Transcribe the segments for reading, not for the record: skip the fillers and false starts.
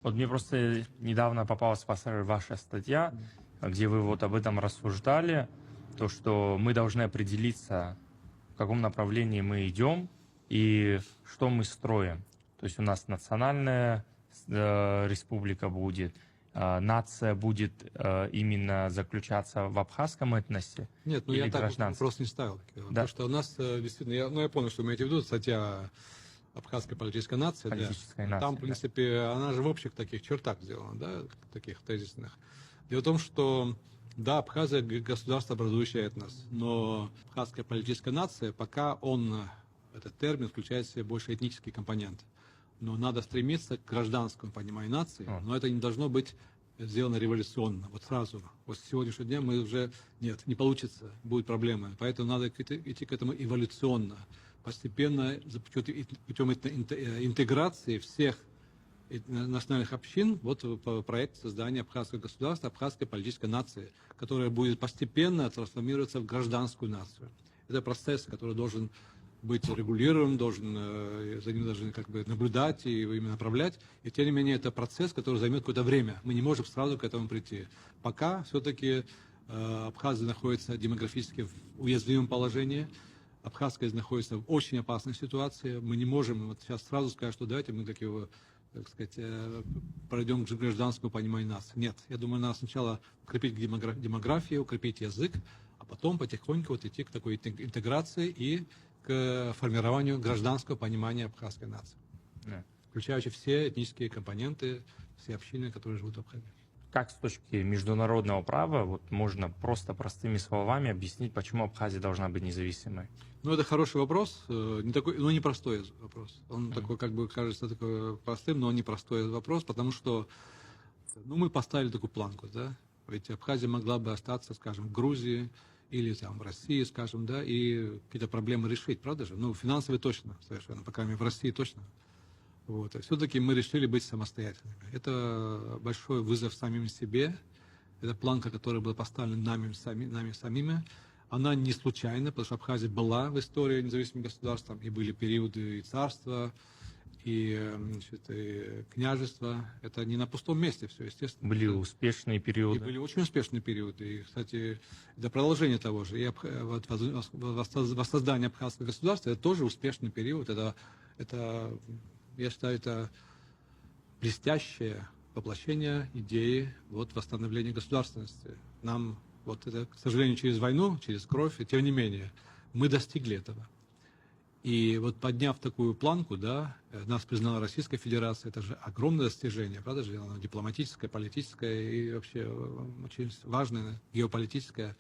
Вот мне просто недавно попалась ваша статья, где вы вот об этом рассуждали, то, что мы должны определиться, в каком направлении мы идем и что мы строим. То есть у нас национальная республика будет, нация будет именно заключаться в абхазском этносе. Нет, ну или я так гражданстве? вопрос не ставил. Да. Потому что у нас действительно, я понял, что вы имеете в виду, статья абхазская политическая нация. Политическая да. нация, Там, в принципе, она же в общих таких чертах сделана, да, таких тезисных. Дело в том, что, да, Абхазия государство, образующее этнос, но абхазская политическая нация, пока этот термин включает в себя больше этнический компонент. Но надо стремиться к гражданскому пониманию нации, но это не должно быть сделано революционно, вот сразу. Вот с сегодняшнего дня мы уже, нет, не получится, будут проблемы. Поэтому надо идти к этому эволюционно, постепенно, путем интеграции всех национальных общин вот по проекту создания абхазского государства, абхазской политической нации, которая будет постепенно трансформироваться в гражданскую нацию. Это процесс, который должен быть регулируем, за ним должны как бы наблюдать и именно направлять. И тем не менее, это процесс, который займет какое-то время. Мы не можем сразу к этому прийти. Пока все-таки Абхазия находится демографически в уязвимом положении. Абхазская находится в очень опасной ситуации. Мы не можем вот сейчас сразу сказать, что давайте мы так сказать, пройдем к гражданскому пониманию нации. Нет, я думаю, надо сначала укрепить демографию, укрепить язык, а потом потихоньку вот идти к такой интеграции и к формированию гражданского понимания абхазской нации, включающей все этнические компоненты, все общины, которые живут в Абхазии. Как с точки международного права вот можно просто простыми словами объяснить, почему Абхазия должна быть независимой? Ну, это хороший вопрос, непростой вопрос. Он такой, как бы кажется, такой простым, но он непростой вопрос, потому что мы поставили такую планку, да, ведь Абхазия могла бы остаться, скажем, в Грузии или там в России, скажем, да, и какие-то проблемы решить, правда же? Ну, финансовые точно, совершенно, по крайней мере, в России точно. Вот. А все-таки мы решили быть самостоятельными. Это большой вызов самим себе. Это планка, которая была поставлена нами самими. Она не случайна, потому что Абхазия была в истории независимым государством, и были периоды и царства, и княжества. Это не на пустом месте все, естественно. Были успешные периоды. И были очень успешные периоды. И, кстати, это продолжение того же. И воссоздание абхазского государства – это тоже успешный период. Я считаю, это блестящее воплощение идеи восстановления государственности. Нам, это, к сожалению, через войну, через кровь, и тем не менее, мы достигли этого. И вот подняв такую планку, да, нас признала Российская Федерация, это же огромное достижение, правда же, оно дипломатическое, политическое и вообще очень важное, геополитическое.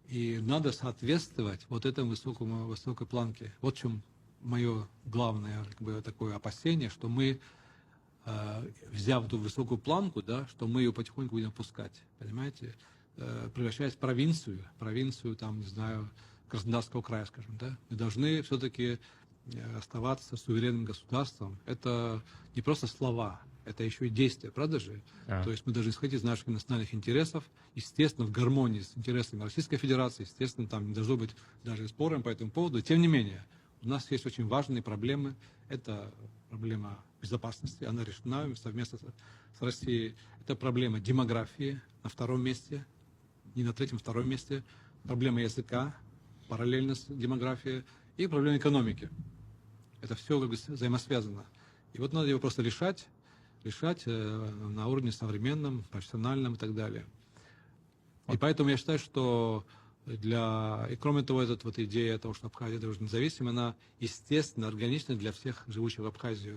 И надо соответствовать вот этому высокой планке. Вот в чем мое главное такое опасение, что мы, взяв эту высокую планку, да, что мы ее потихоньку будем опускать, понимаете, превращаясь в провинцию там, не знаю, Краснодарского края, скажем, да, мы должны все-таки оставаться суверенным государством. Это не просто слова, это еще и действия, правда же? То есть мы должны исходить из наших национальных интересов, естественно, в гармонии с интересами Российской Федерации, естественно, там не должно быть даже споров по этому поводу. Тем не менее, у нас есть очень важные проблемы. Это проблема безопасности, она решена совместно с Россией. Это проблема демографии на втором месте, не на третьем, втором месте. Проблема языка, параллельно с демографией, и проблема экономики. Это все взаимосвязано. И вот надо его просто решать на уровне современном, профессиональном и так далее. И поэтому я считаю, что и кроме того, идея того, что Абхазия должна быть независимой, она естественно, органична для всех живущих в Абхазии.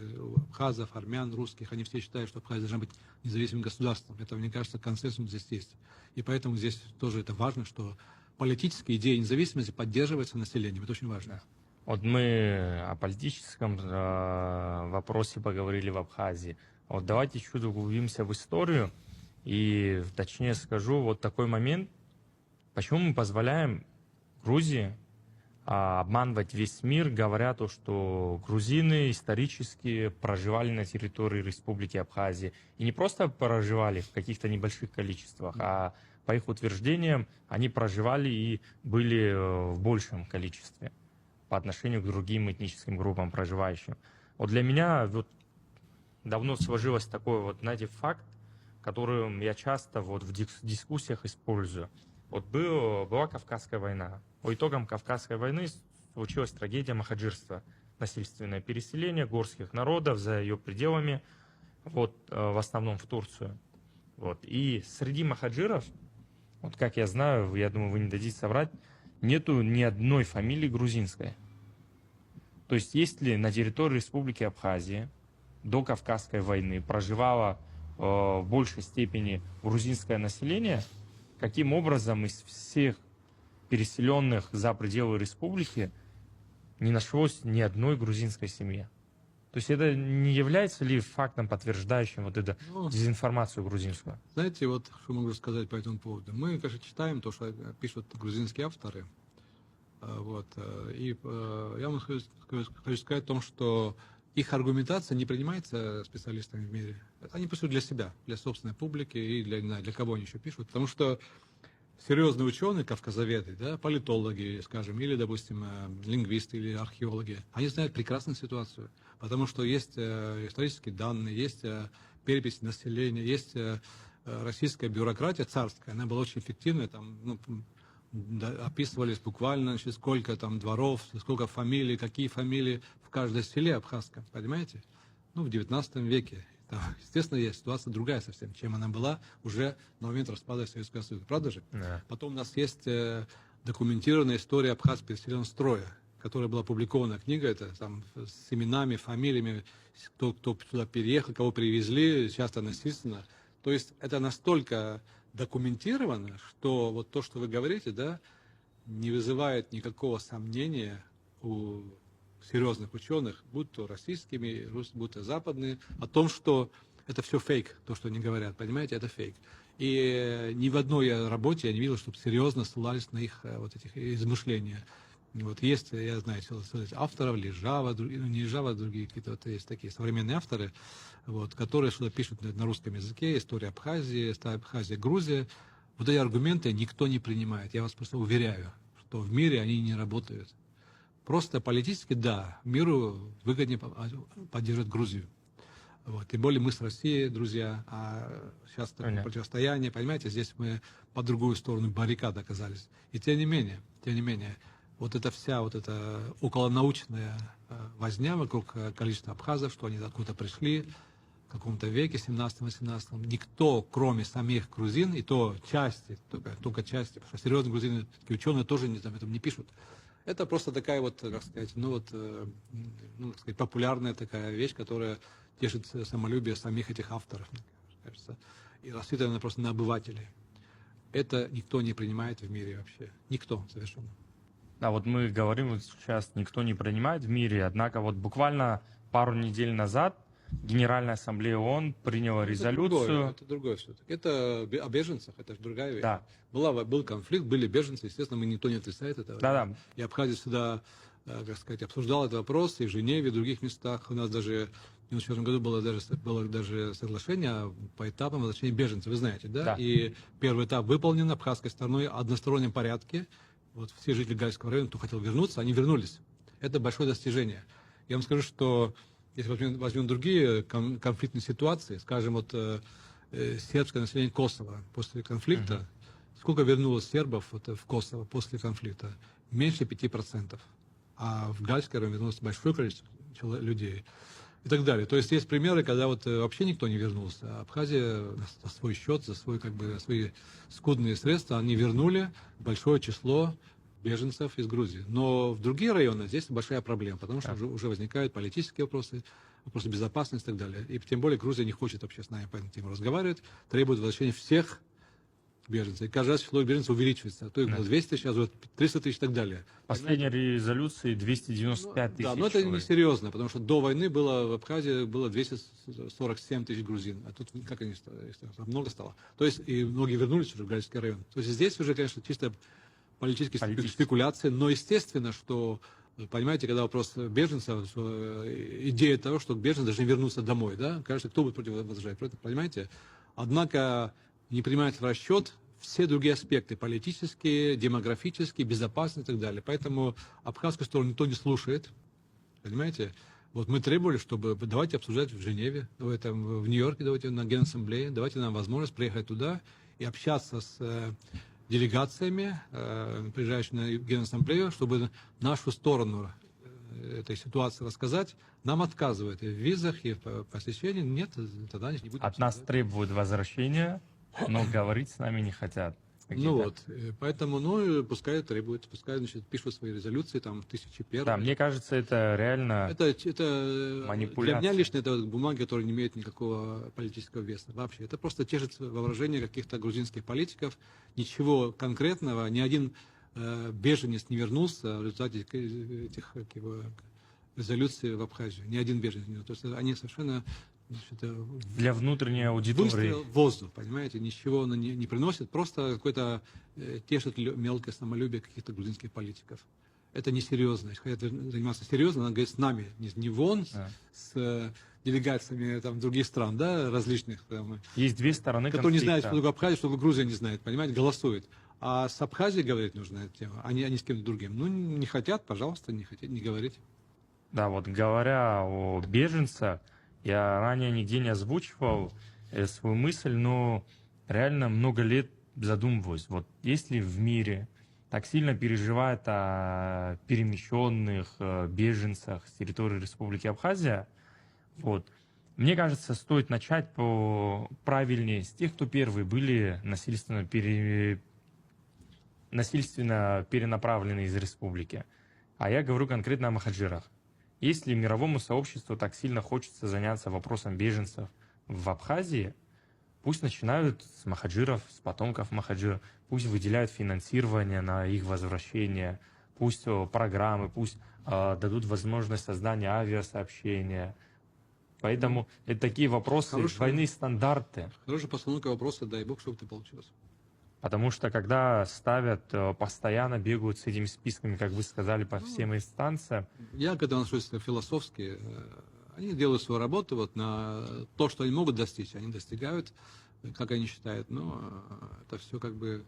Абхазов, армян, русских, они все считают, что Абхазия должна быть независимым государством. Это, мне кажется, консенсус здесь есть. И поэтому здесь тоже это важно, что политические идеи независимости поддерживаются населением. Это очень важно. Вот мы о политическом вопросе поговорили в Абхазии. Вот давайте чуть углубимся в историю. И точнее скажу, вот такой момент, почему мы позволяем Грузии обманывать весь мир, говоря то, что грузины исторически проживали на территории Республики Абхазия. И не просто проживали в каких-то небольших количествах, а по их утверждениям они проживали и были в большем количестве по отношению к другим этническим группам проживающим. Вот для меня давно сложилось такой вот, знаете, факт, который я часто вот в дискуссиях использую. Вот была Кавказская война. По итогам Кавказской войны случилась трагедия махаджирства. Насильственное переселение горских народов за ее пределами, вот, в основном в Турцию. Вот. И среди махаджиров, вот как я знаю, я думаю, вы не дадите соврать, нету ни одной фамилии грузинской. То есть, если на территории Республики Абхазия до Кавказской войны проживало в большей степени грузинское население, каким образом из всех переселенных за пределы республики не нашлось ни одной грузинской семьи? То есть это не является ли фактом, подтверждающим вот эту дезинформацию грузинскую? Знаете, вот что могу сказать по этому поводу. Мы, конечно, читаем то, что пишут грузинские авторы. Вот. И я вам хочу сказать о том, что их аргументация не принимается специалистами в мире. Они пишут для себя, для собственной публики и для кого они еще пишут. Потому что серьезные ученые, кавказоведы, да, политологи, скажем, или, допустим, лингвисты или археологи, они знают прекрасную ситуацию. Потому что есть исторические данные, есть перепись населения, есть российская бюрократия царская, она была очень эффективная, там, описывались буквально, значит, сколько там дворов, сколько фамилий, какие фамилии в каждой селе абхазском, понимаете? В 19 веке. Там, естественно, ситуация другая совсем, чем она была уже на момент распада Советского Союза. Правда же? Да. Потом у нас есть документированная история абхазского переселенного строя, которая была опубликована книга, это там с именами, фамилиями, кто туда переехал, кого привезли, часто насильственно. То есть это настолько документировано, что вот то, что вы говорите, да, не вызывает никакого сомнения у серьезных ученых, будь то российскими, будь то западные, о том, что это все фейк, то, что они говорят, понимаете, это фейк. И ни в одной работе я не видел, чтобы серьезно ссылались на их вот этих измышления. Вот есть, я знаю, авторов, Лежава, не Лежава, другие какие-то вот есть такие современные авторы, вот, которые что-то пишут на русском языке, история Абхазии, Абхазия, Грузия. Вот эти аргументы никто не принимает. Я вас просто уверяю, что в мире они не работают. Просто политически, да, миру выгоднее поддерживать Грузию. Вот. Тем более мы с Россией, друзья, а сейчас такое противостояние, понимаете, здесь мы по другую сторону баррикад оказались. И тем не менее, вот эта вся вот эта околонаучная возня вокруг количества абхазов, что они откуда-то пришли в каком-то веке, 17-18, никто, кроме самих грузин, и то части, только части, потому что серьезные грузины, такие ученые тоже об этом не пишут. Это просто такая вот, как сказать, как сказать, популярная такая вещь, которая тешит самолюбие самих этих авторов, мне кажется, и рассчитана просто на обывателей. Это никто не принимает в мире вообще. Никто совершенно. Да, вот мы говорим, вот сейчас никто не принимает в мире, однако вот буквально пару недель назад Генеральная Ассамблея ООН приняла резолюцию. Это другое все-таки. Это о беженцах, это же другая вещь. Да. Был конфликт, были беженцы, естественно, никто не отрицает этого. Да. И Абхазия всегда, как сказать, обсуждал этот вопрос и в Женеве, и в других местах. У нас даже в 1994 году было даже соглашение о поэтапном возвращении беженцев, вы знаете, да? Да. И первый этап выполнен абхазской стороной в одностороннем порядке. Вот все жители Гальского района, кто хотел вернуться, они вернулись. Это большое достижение. Я вам скажу, что если возьмем другие конфликтные ситуации, скажем, вот сербское население Косово после конфликта, сколько вернулось сербов в Косово после конфликта? Меньше 5%. А в Гальский район вернулось большое количество людей. И так далее. То есть есть примеры, когда вот вообще никто не вернулся. А Абхазия за свой счет, за свои скудные средства, они вернули большое число беженцев из Грузии. Но в другие районы здесь большая проблема, потому что уже возникают политические вопросы, вопросы безопасности и так далее. И тем более Грузия не хочет вообще с нами по этому тему разговаривать, требует возвращения всех беженцев. И каждый раз число беженцев увеличивается. То есть 200 тысяч, сейчас 300 тысяч и так далее. Последняя резолюция 295 тысяч. Да, но это несерьезно, потому что до войны в Абхазии было 247 тысяч грузин. А тут как они много стало. То есть и многие вернулись уже в Гальский район. То есть здесь уже, конечно, чисто политические спекуляции, но естественно, что, понимаете, когда вопрос беженцев, идея того, что беженцы должны вернуться домой, да, кажется, кто будет против возражать, понимаете? Однако не принимается в расчет все другие аспекты, политические, демографические, безопасные и так далее. Поэтому абхазскую сторону никто не слушает, понимаете? Вот мы требовали, чтобы давайте обсуждать в Женеве, в Нью-Йорке, давайте на Генассамблее, давайте нам возможность приехать туда и общаться с делегациями, приезжающими на Генассамблею, чтобы нашу сторону этой ситуации рассказать. Нам отказывают и в визах, и в посещении. Нет, тогда не будем От нас обсуждать. требуют возвращения, но говорить с нами не хотят. Ну вот, поэтому, ну, пускай требуют, пускай, значит, пишут свои резолюции, там, 1001. Да, мне кажется, это реально Это манипуляция. для меня лично это бумаги, которые не имеют никакого политического веса вообще. Это просто тешит воображение каких-то грузинских политиков. Ничего конкретного, ни один беженец не вернулся в результате этих как его, резолюций в Абхазию. Ни один беженец не вернулся. То есть они совершенно... Значит, для внутренней аудитории. Выстрел в воздух, понимаете, ничего он не приносит, просто какой-то тешит мелкое самолюбие каких-то грузинских политиков. Это несерьезно. Если хотят заниматься серьезно, надо говорить с нами, не вон, с делегациями там, других стран, да, различных. Там, есть две стороны которые не знают, конфликта. что такое Абхазия, что такое Грузия, не знает, понимаете, голосуют. А с Абхазией говорить нужно эту тему, а не с кем-то другим. Ну, не хотят, пожалуйста, не хотите, не говорите. Да, вот говоря о беженцах, я ранее нигде не озвучивал свою мысль, но реально много лет задумываюсь. Вот если в мире так сильно переживают о перемещенных беженцах с территории Республики Абхазия, вот, мне кажется, стоит начать правильнее с тех, кто первые были насильственно перенаправлены из республики. А я говорю конкретно о махаджирах. Если мировому сообществу так сильно хочется заняться вопросом беженцев в Абхазии, пусть начинают с махаджиров, с потомков махаджиров, пусть выделяют финансирование на их возвращение, пусть программы, пусть дадут возможность создания авиасообщения. Поэтому это такие вопросы, двойные стандарты. Хорошая постановка вопроса, дай бог, чтобы это получилось. Потому что когда ставят, постоянно бегают с этими списками, как вы сказали, по всем инстанциям. Я, когда отношусь философски, они делают свою работу вот на то, что они могут достичь, они достигают, как они считают, но это все как бы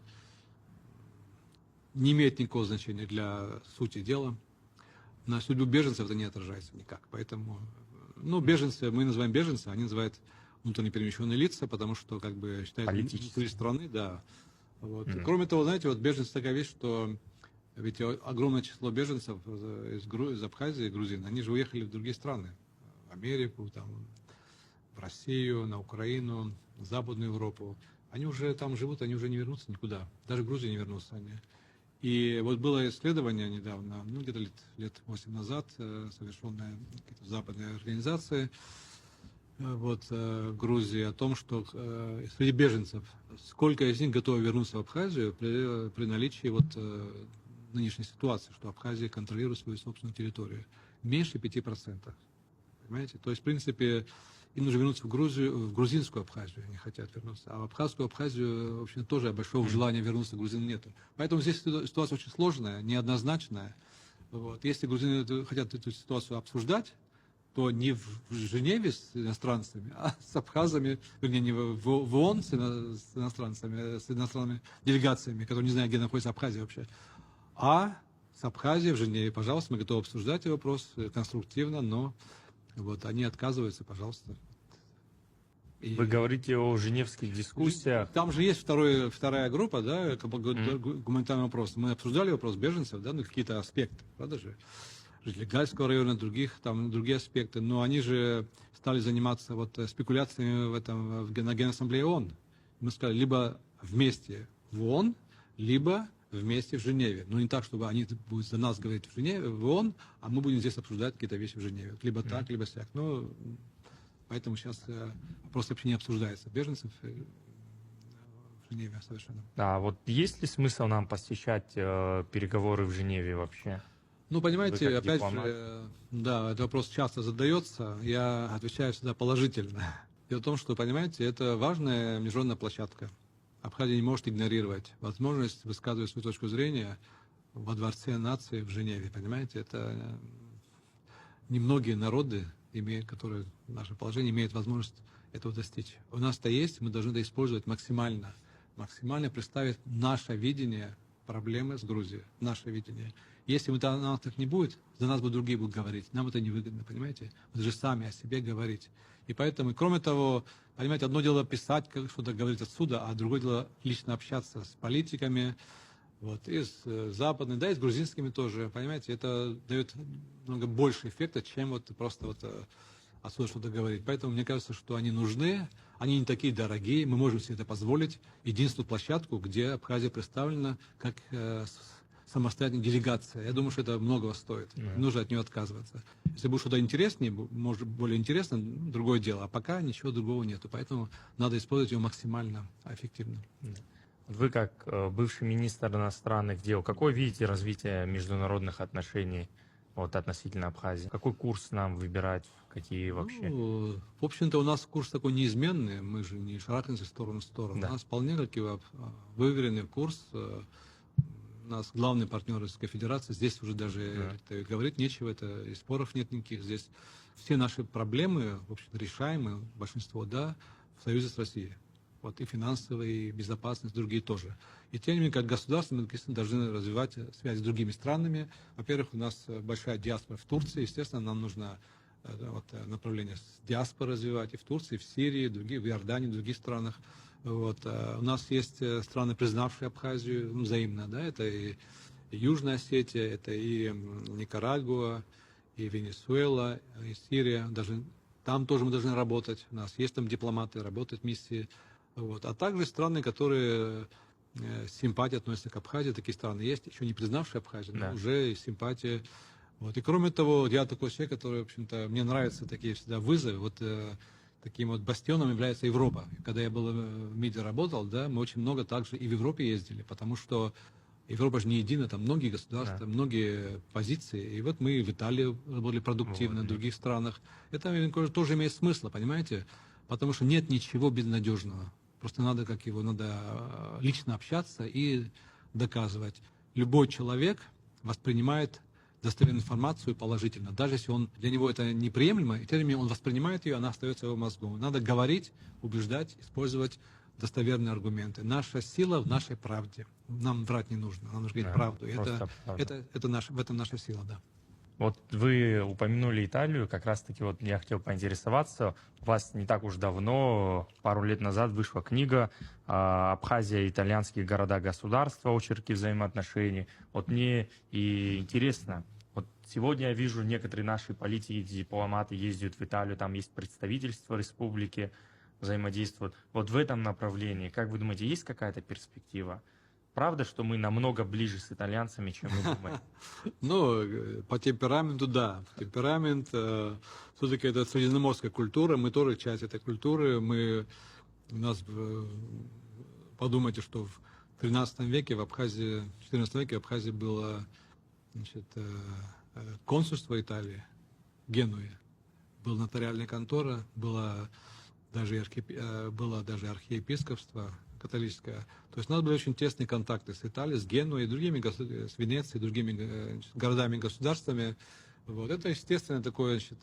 не имеет никакого значения для сути дела. На судьбу беженцев это не отражается никак. Поэтому, ну, беженцы, мы называем беженцы, они называют внутренне перемещенные лица, потому что, как бы, считают внутри страны, да. Вот. Кроме того, знаете, вот беженцы такая вещь, что ведь огромное число беженцев из Абхазии, грузин, они же уехали в другие страны, в Америку, там, в Россию, на Украину, в Западную Европу. Они уже там живут, они уже не вернутся никуда, даже в Грузию не вернутся они. И вот было исследование недавно, ну где-то лет 8 назад, совершенное в западной организации, вот, Грузии, о том, что среди беженцев, сколько из них готовы вернуться в Абхазию при наличии вот, нынешней ситуации, что Абхазия контролирует свою собственную территорию. Меньше 5%. Понимаете? То есть, в принципе, им нужно вернуться в Грузию, в грузинскую Абхазию, они хотят вернуться. А в абхазскую Абхазию, в общем, тоже большого желания вернуться грузин нету. Поэтому здесь ситуация очень сложная, неоднозначная. Вот. Если грузины хотят эту ситуацию обсуждать, то не в Женеве с иностранцами, а с абхазами, вернее, не в ООН с иностранцами, с иностранными делегациями, которые не знают, где находится Абхазия вообще, а с Абхазией в Женеве. Пожалуйста, мы готовы обсуждать этот вопрос конструктивно, но вот они отказываются, пожалуйста. Вы говорите о женевских дискуссиях. Там же есть вторая группа, да, гуманитарный вопрос. Мы обсуждали вопрос беженцев, да, ну какие-то аспекты, правда же? Житель района, другие аспекты, но они же стали заниматься вот спекуляциями на Генассамблее ООН. Мы сказали, либо вместе в ООН, либо вместе в Женеве. Но не так, чтобы они будут за нас говорить в Женеве, в ООН, а мы будем здесь обсуждать какие-то вещи в Женеве. Либо так, либо сяк. Ну, поэтому сейчас вопрос вообще не обсуждается. Беженцев в Женеве совершенно. А вот есть ли смысл нам посещать переговоры в Женеве вообще? Ну, понимаете, опять же, да, этот вопрос часто задается, я отвечаю всегда положительно. Дело в том, что, понимаете, это важная международная площадка. Абхазия не может игнорировать возможность высказывать свою точку зрения во Дворце нации в Женеве, понимаете, это немногие народы, которые в нашем положении имеют возможность этого достичь. У нас-то есть, мы должны это использовать максимально представить наше видение проблемы с Грузией, наше видение. Если нас так не будет, за нас будут другие будут говорить. Нам это невыгодно, понимаете? Вы же сами о себе говорить. И поэтому, кроме того, понимаете, одно дело писать, как что-то говорить отсюда, а другое дело лично общаться с политиками, вот, и с западными, да, и с грузинскими тоже, понимаете, это дает много больше эффекта, чем вот просто вот отсюда что-то говорить. Поэтому мне кажется, что они нужны, они не такие дорогие, мы можем себе это позволить. Единственную площадку, где Абхазия представлена как самостоятельная делегация. Я думаю, что это многого стоит. Не нужно от нее отказываться. Если будет что-то интереснее, может более интересно, другое дело. А пока ничего другого нету. Поэтому надо использовать ее максимально эффективно. Вы, как бывший министр иностранных дел, какое видите развитие международных отношений вот, относительно Абхазии? Какой курс нам выбирать? Какие вообще? Ну, в общем-то, у нас курс такой неизменный. Мы же не шарахаемся в сторону. Да. У нас вполне выверенный курс. У нас главный партнер Российской Федерации. Здесь уже даже говорить нечего, это и споров нет никаких. Здесь все наши проблемы, в общем, решаемы, большинство, да, в союзе с Россией. Вот и финансовые, и безопасность, другие тоже. И тем не менее, как государство, мы должны развивать связи с другими странами. Во-первых, у нас большая диаспора в Турции. Естественно, нам нужно вот, направление с диаспорой развивать и в Турции, и в Сирии, в Иордании, в других странах. Вот. У нас есть страны, признавшие Абхазию взаимно, да, это и Южная Осетия, это и Никарагуа, и Венесуэла, и Сирия, даже там тоже мы должны работать, у нас есть там дипломаты, работают миссии, вот. А также страны, которые с симпатией относятся к Абхазии, такие страны есть, еще не признавшие Абхазию, но уже симпатия. Вот. И кроме того, я такой человек, который, в общем-то, мне нравятся такие всегда вызовы, вот таким вот бастионом является Европа. Когда я был в МИДе работал, да, мы очень много также и в Европе ездили, потому что Европа же не едина, там многие государства, многие позиции. И вот мы в Италии работали продуктивно, в других странах. Это тоже имеет смысл, понимаете? Потому что нет ничего безнадежного. Просто надо лично общаться и доказывать. Любой человек воспринимает достоверную информацию положительно. Даже если для него это неприемлемо, и тем не менее он воспринимает ее, она остается в его мозгу. Надо говорить, убеждать, использовать достоверные аргументы. Наша сила в нашей правде. Нам врать не нужно, нам нужно говорить правду. В этом наша сила, да. Вот вы упомянули Италию, как раз-таки вот я хотел поинтересоваться. У вас не так уж давно, пару лет назад, вышла книга «Абхазия. Итальянские города-государства. Очерки взаимоотношений». Вот мне и интересно, вот сегодня я вижу, некоторые наши политики, дипломаты ездят в Италию, там есть представительство республики, взаимодействуют. Вот в этом направлении, как вы думаете, есть какая-то перспектива? Правда, что мы намного ближе с итальянцами, чем мы думаем? Ну, по темпераменту, да. Темперамент, все-таки это средиземноморская культура, мы тоже часть этой культуры. Подумайте, что в 13 веке в Абхазии, в 14 веке в Абхазии было, значит, консульство Италии в Генуе. Была нотариальная контора, было даже архиепископство католическое. То есть у нас были очень тесные контакты с Италией, с Генуей, с Венецией, другими городами и государствами. Вот. Это, естественно, такое, значит,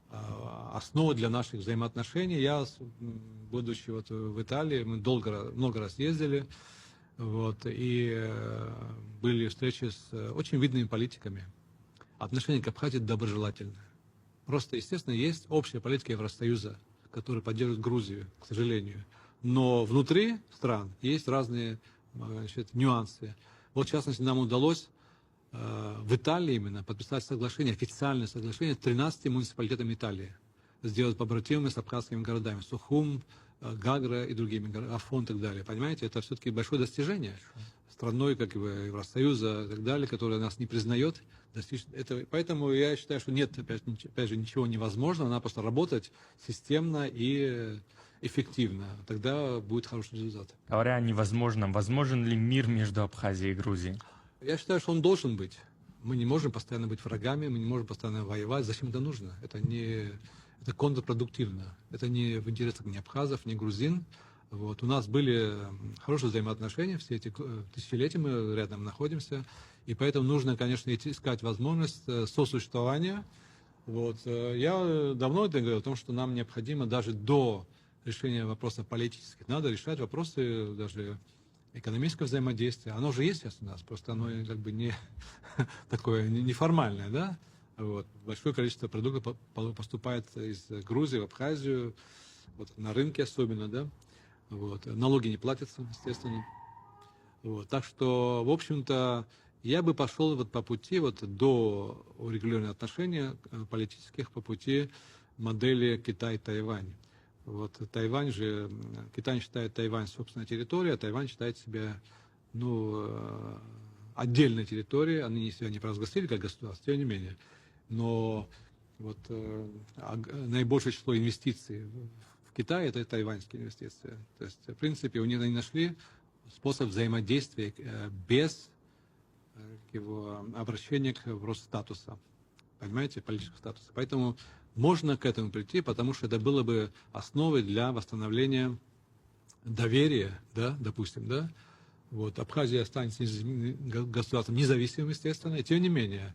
основа для наших взаимоотношений. Я, будучи вот в Италии, мы много раз ездили, вот, и были встречи с очень видными политиками. Отношение к Абхазии доброжелательное. Просто, естественно, есть общая политика Евросоюза, которая поддерживает Грузию, к сожалению. Но внутри стран есть разные, значит, нюансы. Вот, в частности, нам удалось в Италии именно подписать соглашение, официальное соглашение с 13 муниципалитетами Италии. Сделать побратимыми с абхазскими городами. Сухум, Гагра и другими, Афон и так далее. Понимаете, это все-таки большое достижение. Страной, как Евросоюза и так далее, которая нас не признает. Поэтому я считаю, что нет, опять же, ничего невозможного. Надо просто работать системно и эффективно. Тогда будет хороший результат. Говоря о невозможном, возможен ли мир между Абхазией и Грузией? Я считаю, что он должен быть. Мы не можем постоянно быть врагами, мы не можем постоянно воевать. Зачем это нужно? Это контрпродуктивно. Это не в интересах ни абхазов, ни грузин. Вот. У нас были хорошие взаимоотношения, все эти тысячелетия мы рядом находимся. И поэтому нужно, конечно, искать возможность сосуществования. Вот. Я давно это говорил о том, что нам необходимо даже до решения вопросов политических, надо решать вопросы даже экономическое взаимодействие, оно же есть сейчас у нас, просто оно как бы не такое неформальное, да? Вот. Большое количество продуктов поступает из Грузии в Абхазию, вот, на рынке особенно, да? Вот. Налоги не платятся, естественно. Вот. Так что, в общем-то, я бы пошел вот по пути вот до урегулирования отношений политических, по пути модели Китай-Тайвань. Вот Тайвань же, Китай считает Тайвань собственной территорией, а Тайвань считает себя, отдельной территорией. Они себя не провозгласили как государство, тем не менее. Но вот наибольшее число инвестиций в Китай — это тайваньские инвестиции. То есть, в принципе, у них они нашли способ взаимодействия без его обращения к рост статуса, понимаете, политического статуса. Поэтому можно к этому прийти, потому что это было бы основой для восстановления доверия, да, допустим, да. Вот, Абхазия останется государством независимым, естественно, и тем не менее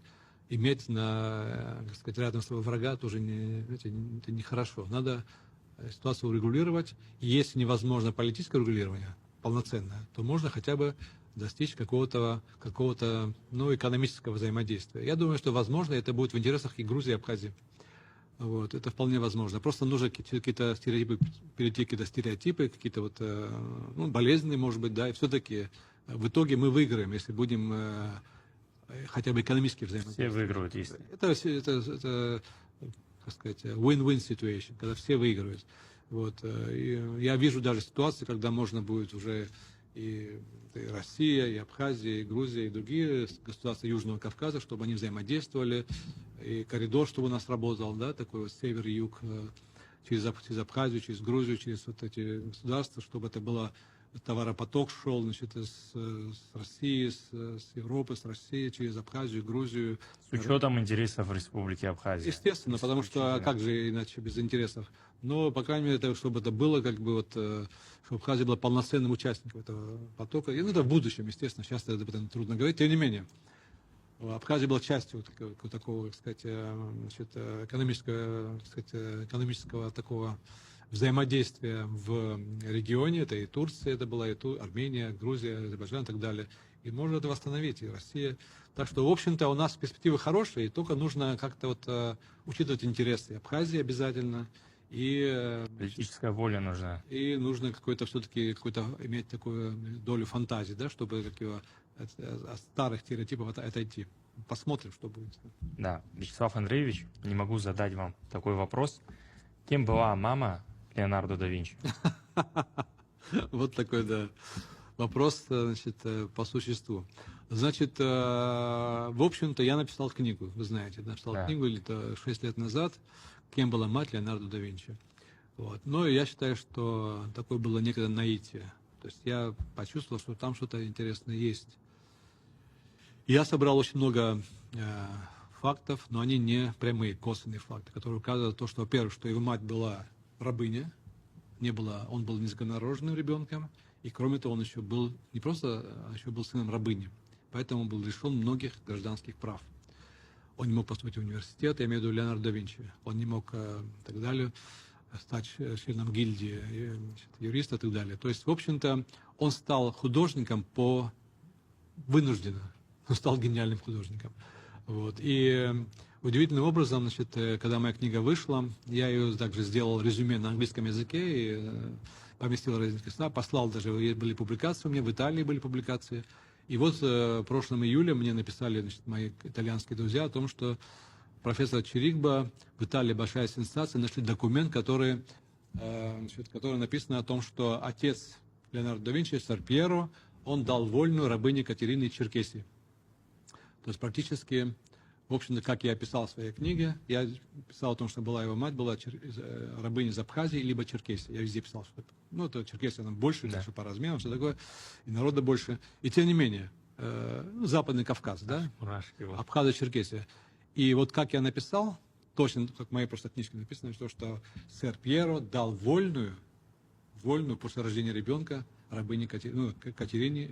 иметь так сказать, рядом своего врага тоже это нехорошо. Надо ситуацию урегулировать. И если невозможно политическое регулирование полноценное, то можно хотя бы достичь какого-то экономического взаимодействия. Я думаю, что возможно это будет в интересах и Грузии, и Абхазии. Вот, это вполне возможно. Просто нужно какие-то стереотипы, перейти какие-то стереотипы, какие-то болезненные, может быть, да, и все-таки в итоге мы выиграем, если будем хотя бы экономически взаимодействовать. Все выиграют, если. Это так сказать, win-win situation, когда все выигрывают. Вот. И я вижу даже ситуации, когда можно будет уже и Россия, и Абхазия, и Грузия, и другие государства Южного Кавказа, чтобы они взаимодействовали, и коридор, чтобы у нас работал, да, такой вот север и юг, через Абхазию, через Грузию, через вот эти государства, чтобы это было товаропоток шел, значит, с России, с Европы, с России, через Абхазию, Грузию. С учетом интересов Республики Абхазия. Естественно, потому что как же иначе без интересов. Но, по крайней мере, чтобы это было, как бы вот, чтобы Абхазия была полноценным участником этого потока. И это в будущем, естественно, сейчас об этом трудно говорить. Тем не менее, Абхазия была частью такого, так сказать, экономического такого взаимодействия в регионе. Это и Турция, это была и Армения, Грузия, Азербайджан и так далее. И можно это восстановить, и Россия. Так что, в общем-то, у нас перспективы хорошие, и только нужно как-то вот учитывать интересы Абхазии обязательно. И политическая воля нужна. И нужно все-таки иметь такую долю фантазии, да, чтобы от старых стереотипов отойти. Посмотрим, что будет. Да, Вячеслав Андреевич, не могу задать вам такой вопрос. Кем была мама Леонардо да Винчи? Вот такой, да, вопрос, значит, по существу. Значит, в общем-то, я написал книгу, вы знаете, написал книгу 6 лет назад, кем была мать Леонардо да Винчи. Вот. Но я считаю, что такое было некогда наитие. То есть я почувствовал, что там что-то интересное есть. Я собрал очень много фактов, но они не прямые, косвенные факты, которые указывают на то, что, во-первых, что его мать была рабыня, он был незаконнорожденным ребенком, и кроме того, он еще был не просто, а еще был сыном рабыни, поэтому он был лишен многих гражданских прав. Он не мог поступить в университет, я имею в виду Леонардо да Винчи, он не мог и так далее стать членом гильдии юриста и так далее. То есть, в общем-то, он стал художником вынужденно, он стал гениальным художником. Вот. И удивительным образом, значит, когда моя книга вышла, я ее также сделал резюме на английском языке и поместил в разных местах, послал даже, были публикации у меня, в Италии были публикации. И вот в прошлом июле мне написали, значит, мои итальянские друзья о том, что профессор Чирикба, в Италии большая сенсация, нашли документ, который написано о том, что отец Леонардо да Винчи, сэр Пьеро, он дал вольную рабыне Катерине Черкесии. То есть практически, в общем-то, как я описал в своей книге, я писал о том, что его мать была рабыня из Абхазии, либо Черкесии. Я везде писал, что это Черкесия, она больше, даже по размерам, все такое, и народа больше. И тем не менее, Западный Кавказ, да, Абхазия, Черкесия. И вот как я написал, точно, как в моей просто книжке написано, что сэр Пьеро дал вольную после рождения ребенка рабыне Катерине,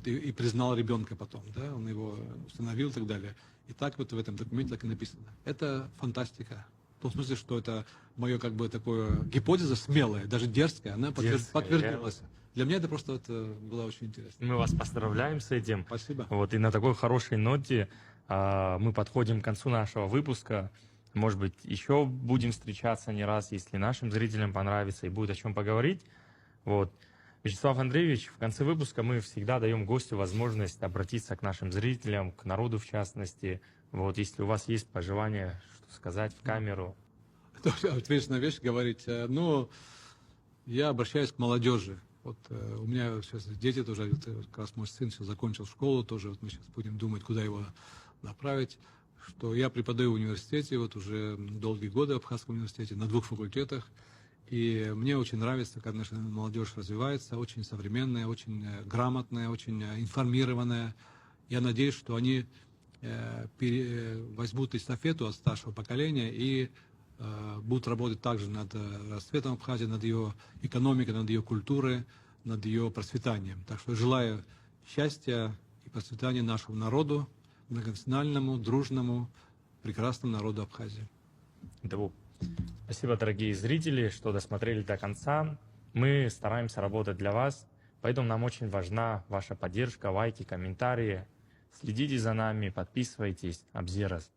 и признал ребенка потом, да, он его установил и так далее. И так вот в этом документе так и написано. Это фантастика. В том смысле, что это мое такое гипотеза смелая, даже дерзкая, она подтвердилась. Для меня это просто было очень интересно. Мы вас поздравляем с этим. Спасибо. Вот, и на такой хорошей ноте мы подходим к концу нашего выпуска. Может быть, еще будем встречаться не раз, если нашим зрителям понравится и будет о чем поговорить. Вот. Вячеслав Андреевич, в конце выпуска мы всегда даем гостю возможность обратиться к нашим зрителям, к народу в частности. Вот, если у вас есть пожелания, что сказать в камеру. Это очень ответственная вещь говорить. Но я обращаюсь к молодежи. Вот у меня сейчас дети тоже, как раз мой сын сейчас закончил школу, тоже вот мы сейчас будем думать, куда его направить. Что я преподаю в университете, вот уже долгие годы в Абхазском университете, на 2 факультетах. И мне очень нравится, как наша молодежь развивается, очень современная, очень грамотная, очень информированная. Я надеюсь, что они возьмут эстафету от старшего поколения и будут работать также над расцветом Абхазии, над ее экономикой, над ее культурой, над ее процветанием. Так что желаю счастья и процветания нашему народу, многонациональному, дружному, прекрасному народу Абхазии. Спасибо, дорогие зрители, что досмотрели до конца. Мы стараемся работать для вас, поэтому нам очень важна ваша поддержка, лайки, комментарии. Следите за нами, подписывайтесь. Абзерас.